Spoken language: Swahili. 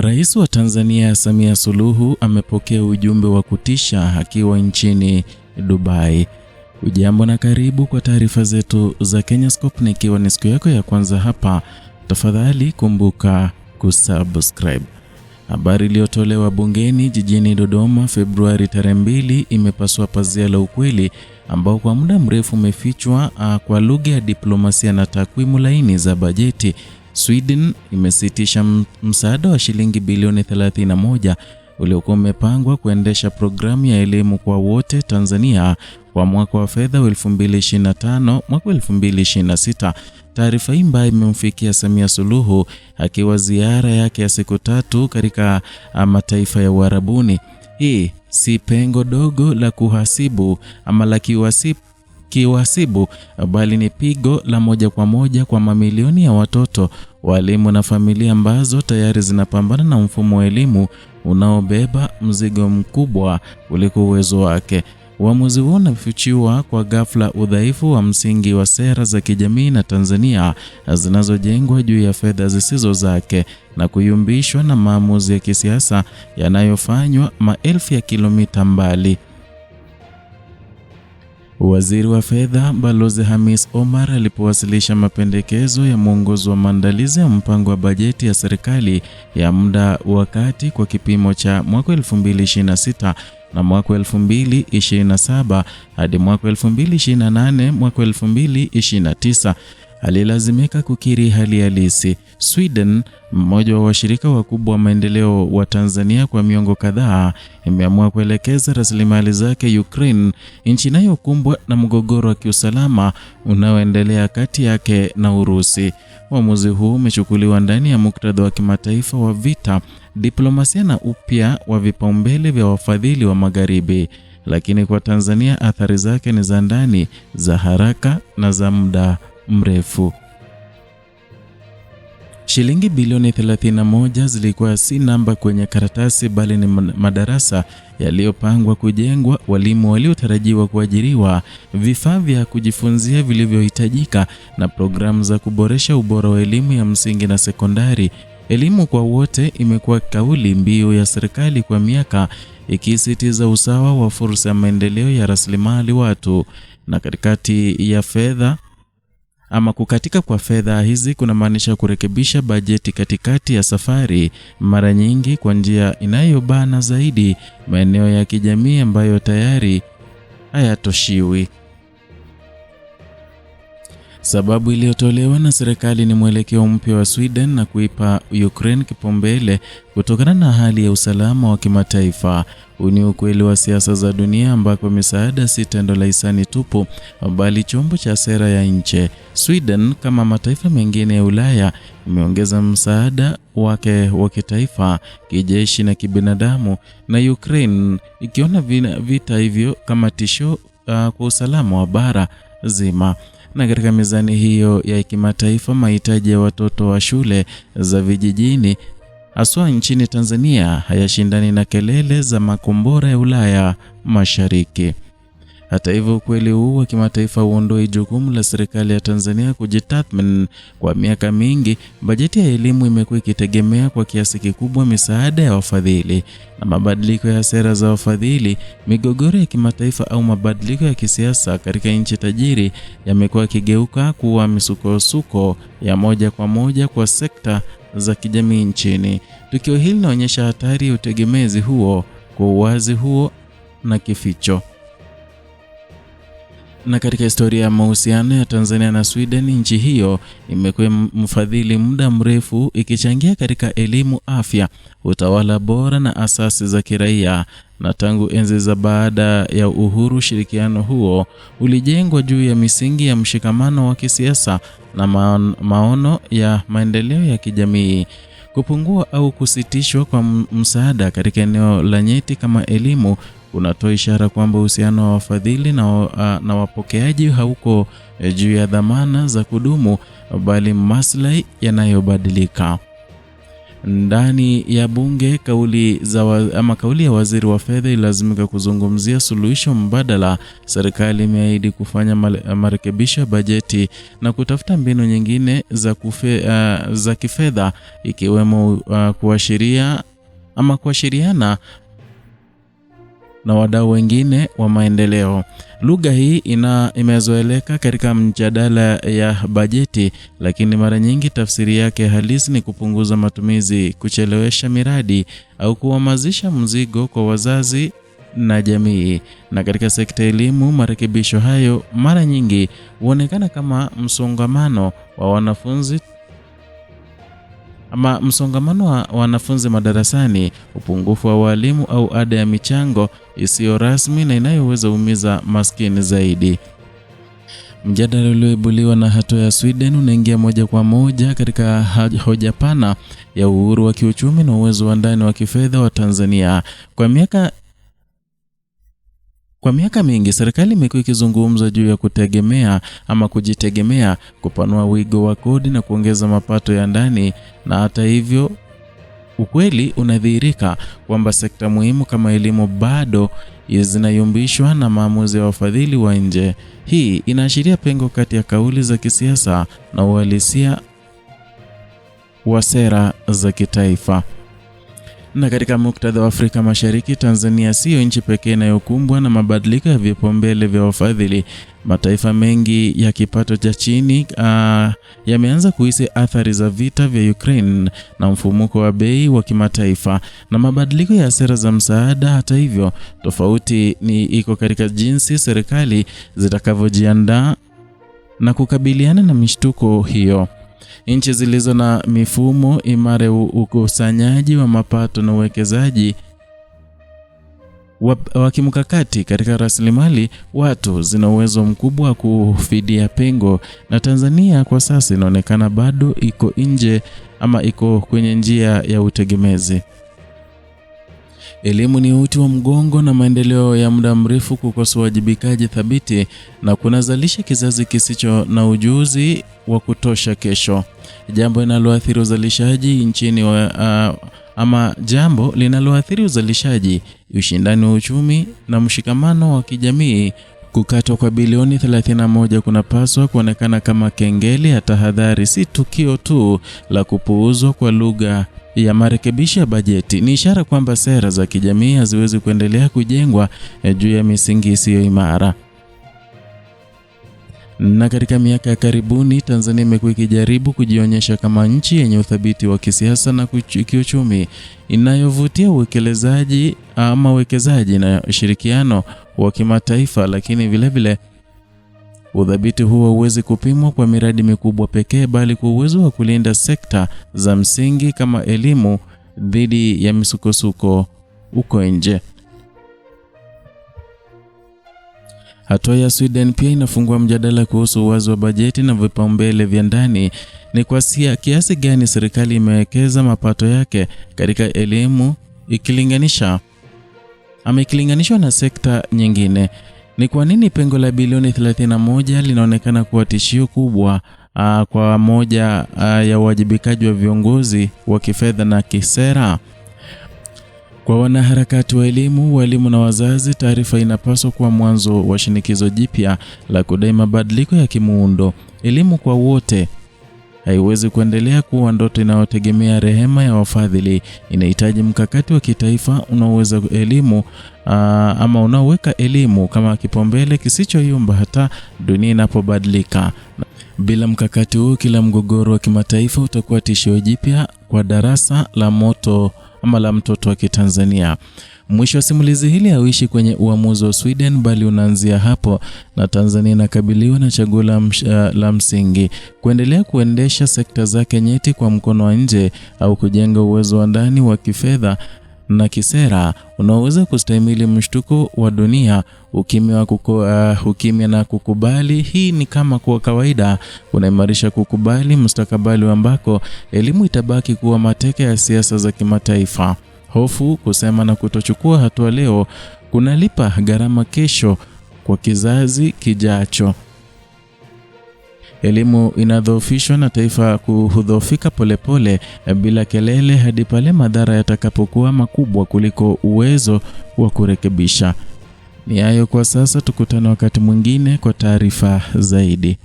Rais wa Tanzania Samia Suluhu amepokea ujumbe wa kutisha akiwa nchini Dubai. Ujambo na karibu kwa taarifa zetu za Kenyascope, na ikiwa ni siku yako ya kwanza hapa, tafadhali kumbuka kusubscribe. Habari iliyotolewa bungeni jijini Dodoma Februari tarehe 2 imepasua pazia la ukweli ambao kwa muda mrefu umefichwa kwa lugha ya diplomasia na takwimu laini za bajeti. Sweden imesitisha msaada wa shilingi bilioni 31 uliokuwa umepangwa kuendesha programu ya elimu kwa wote Tanzania kwa mwaka wa fedha 2025 mwaka 2026. Taarifa hii ambayo imemfikia Samia Suluhu akiwa ziara yake ya siku 3 katika mataifa ya Uarabuni. Hii si pengo dogo la kuhasibu ama la kiwasibu, bali ni pigo la moja kwa moja kwa mamilioni ya watoto, walimu na familia ambazo tayari zinapambana na mfumo wa elimu unaobeba mzigo mkubwa kuliko uwezo wake. Uamuzi huo unafichua kwa ghafla udhaifu wa msingi wa sera za kijamii na Tanzania zinazojengwa juu ya fedha zisizo zake na kuyumbishwa na maamuzi ya kisiasa yanayofanywa maelfu ya kilomita mbali. Waziri wa Fedha Balozi Hamis Omar alipowasilisha mapendekezo ya mwongozo wa maandalizi ya mpango wa bajeti ya serikali ya muda wa kati kwa kipimo cha mwaka 2026 na mwaka 2027 hadi mwaka 2028 mwaka 2029, alilazimika kukiri hali halisi. Sweden, mmoja wa washirika wakubwa wa maendeleo wa Tanzania kwa miongo kadhaa, imeamua kuelekeza rasilimali zake Ukraine, nchi inayokumbwa na mgogoro wa kiusalama unaoendelea kati yake na Urusi. Uamuzi huu umechukuliwa ndani ya muktadha wa kimataifa wa vita, diplomasia na upya wa vipaumbele vya wafadhili wa Magharibi. Lakini kwa Tanzania athari zake ni za ndani, za haraka na za muda mrefu. Shilingi bilioni 31 zilikuwa si namba kwenye karatasi, bali ni madarasa yaliyopangwa kujengwa, walimu waliotarajiwa kuajiriwa, vifaa vya kujifunzia vilivyohitajika na programu za kuboresha ubora wa elimu ya msingi na sekondari. Elimu kwa wote imekuwa kauli mbiu ya serikali kwa miaka, ikisisitiza usawa wa fursa ya maendeleo ya rasilimali watu. Na katikati ya fedha ama kukatika kwa fedha hizi kunamaanisha kurekebisha bajeti katikati ya safari, mara nyingi kwa njia inayobana zaidi maeneo ya kijamii ambayo tayari hayatoshiwi. Sababu iliyotolewa na serikali ni mwelekeo mpya wa Sweden na kuipa Ukraine kipaumbele kutokana na hali ya usalama wa kimataifa. Huu ni ukweli wa siasa za dunia ambako misaada si tendo la hisani tupu, bali chombo cha sera ya nchi. Sweden, kama mataifa mengine ya Ulaya, imeongeza msaada wake wa kitaifa, kijeshi na kibinadamu, na Ukraine ikiona vita hivyo kama tisho kwa usalama wa bara zima. Na katika mizani hiyo ya kimataifa, mahitaji ya watoto wa shule za vijijini haswa nchini Tanzania hayashindani na kelele za makombora ya Ulaya Mashariki. Hata hivyo, ukweli huu wa kimataifa huondoi jukumu la serikali ya Tanzania kujitathmini. Kwa miaka mingi, bajeti ya elimu imekuwa ikitegemea kwa kiasi kikubwa misaada ya wafadhili, na mabadiliko ya sera za wafadhili, migogoro ya kimataifa au mabadiliko ya kisiasa katika nchi tajiri yamekuwa yakigeuka kuwa misukosuko ya moja kwa moja kwa sekta za kijamii nchini. Tukio hili linaonyesha hatari ya utegemezi huo kwa uwazi huo na kificho. Na katika historia ya mahusiano ya Tanzania na Sweden, nchi hiyo imekuwa mfadhili muda mrefu, ikichangia katika elimu, afya, utawala bora na asasi za kiraia. Na tangu enzi za baada ya uhuru, ushirikiano huo ulijengwa juu ya misingi ya mshikamano wa kisiasa na maono ya maendeleo ya kijamii. Kupungua au kusitishwa kwa msaada katika eneo la nyeti kama elimu unatoa ishara kwamba uhusiano wa wafadhili na wapokeaji hauko juu ya dhamana za kudumu, bali maslahi yanayobadilika. Ndani ya bunge, kauli ya waziri wa fedha ilazimika kuzungumzia suluhisho mbadala. Serikali imeahidi kufanya marekebisho ya bajeti na kutafuta mbinu nyingine za kifedha, ikiwemo kuashiriana na wadau wengine wa maendeleo. Lugha hii imezoeleka katika mjadala ya bajeti, lakini mara nyingi tafsiri yake halisi ni kupunguza matumizi, kuchelewesha miradi au kuhamasisha mzigo kwa wazazi na jamii. Na katika sekta ya elimu, marekebisho hayo mara nyingi huonekana kama msongamano wa wanafunzi madarasani, upungufu wa walimu au ada ya michango isiyo rasmi na inayoweza umiza maskini zaidi. Mjadala ulioibuliwa na hatua ya Sweden unaingia moja kwa moja katika hoja pana ya uhuru wa kiuchumi na uwezo wa ndani wa kifedha wa Tanzania. Kwa miaka mingi serikali imekuwa ikizungumza juu ya kujitegemea, kupanua wigo wa kodi na kuongeza mapato ya ndani, na hata hivyo ukweli unadhihirika kwamba sekta muhimu kama elimu bado zinayumbishwa na maamuzi ya wafadhili wa nje. Hii inaashiria pengo kati ya kauli za kisiasa na uhalisia wa sera za kitaifa. Na katika muktadha wa Afrika Mashariki, Tanzania sio nchi pekee inayokumbwa na mabadiliko ya vipaumbele vya wafadhili. Mataifa mengi ya kipato cha chini yameanza kuhisi athari za vita vya Ukraine na mfumuko wa bei wa kimataifa na mabadiliko ya sera za msaada. Hata hivyo, tofauti iko katika jinsi serikali zitakavyojiandaa na kukabiliana na mishtuko hiyo. Nchi zilizo na mifumo imara ya ukusanyaji wa mapato na uwekezaji wa kimkakati katika rasilimali watu zina uwezo mkubwa wa kufidia pengo, na Tanzania kwa sasa inaonekana bado iko kwenye njia ya utegemezi. Elimu ni uti wa mgongo na maendeleo ya muda mrefu kukosa uwajibikaji thabiti na kunazalisha kizazi kisicho na ujuzi wa kutosha kesho. Jambo linaloathiri uzalishaji nchini jambo linaloathiri uzalishaji, ushindani wa uchumi na mshikamano wa kijamii. Kukatwa kwa bilioni 31 kunapaswa kuonekana kama kengele ya tahadhari, si tukio tu la kupuuzwa kwa lugha ya marekebisho ya bajeti. Ni ishara kwamba sera za kijamii haziwezi kuendelea kujengwa juu ya misingi isiyo imara. Na katika miaka ya karibuni, Tanzania imekuwa ikijaribu kujionyesha kama nchi yenye uthabiti wa kisiasa na kiuchumi, inayovutia uwekezaji na ushirikiano wa kimataifa, lakini vilevile udhabiti huo huwezi kupimwa kwa miradi mikubwa pekee, bali kwa uwezo wa kulinda sekta za msingi kama elimu dhidi ya misukosuko uko nje. Hatua ya Sweden pia inafungua mjadala kuhusu uwazi wa bajeti na vipaumbele vya ndani. Ni kwa kiasi gani serikali imewekeza mapato yake katika elimu ikilinganishwa na sekta nyingine? Ni kwa nini pengo la bilioni 31 linaonekana kuwa tishio kubwa kwa moja ya uwajibikaji wa viongozi wa kifedha na kisera? Kwa wanaharakati wa elimu, walimu na wazazi, taarifa inapaswa kuwa mwanzo wa shinikizo jipya la kudai mabadiliko ya kimuundo. Elimu kwa wote haiwezi kuendelea kuwa ndoto inayotegemea rehema ya wafadhili. Inahitaji mkakati wa kitaifa unaoweka elimu kama kipaumbele kisichoyumba hata dunia inapobadilika. Bila mkakati huu, kila mgogoro wa kimataifa utakuwa tishio jipya kwa darasa la mtoto wa Kitanzania. Mwisho wa simulizi hili hauishi kwenye uamuzi wa Sweden, bali unaanzia hapo, na Tanzania inakabiliwa na chaguo la msingi: kuendelea kuendesha sekta zake nyeti kwa mkono wa nje au kujenga uwezo wa ndani wa kifedha na kisera unaoweza kustahimili mshtuko wa dunia. Ukimya na kukubali hii ni kama kwa kawaida unaimarisha kukubali mustakabali ambako elimu itabaki kuwa mateka ya siasa za kimataifa. Hofu, kusema na kutochukua hatua leo kunalipa gharama kesho kwa kizazi kijacho. Elimu inadhoofishwa na taifa kuhudhoofika polepole bila kelele hadi pale madhara yatakapokuwa makubwa kuliko uwezo wa kurekebisha. Ni hayo kwa sasa, tukutane wakati mwingine kwa taarifa zaidi.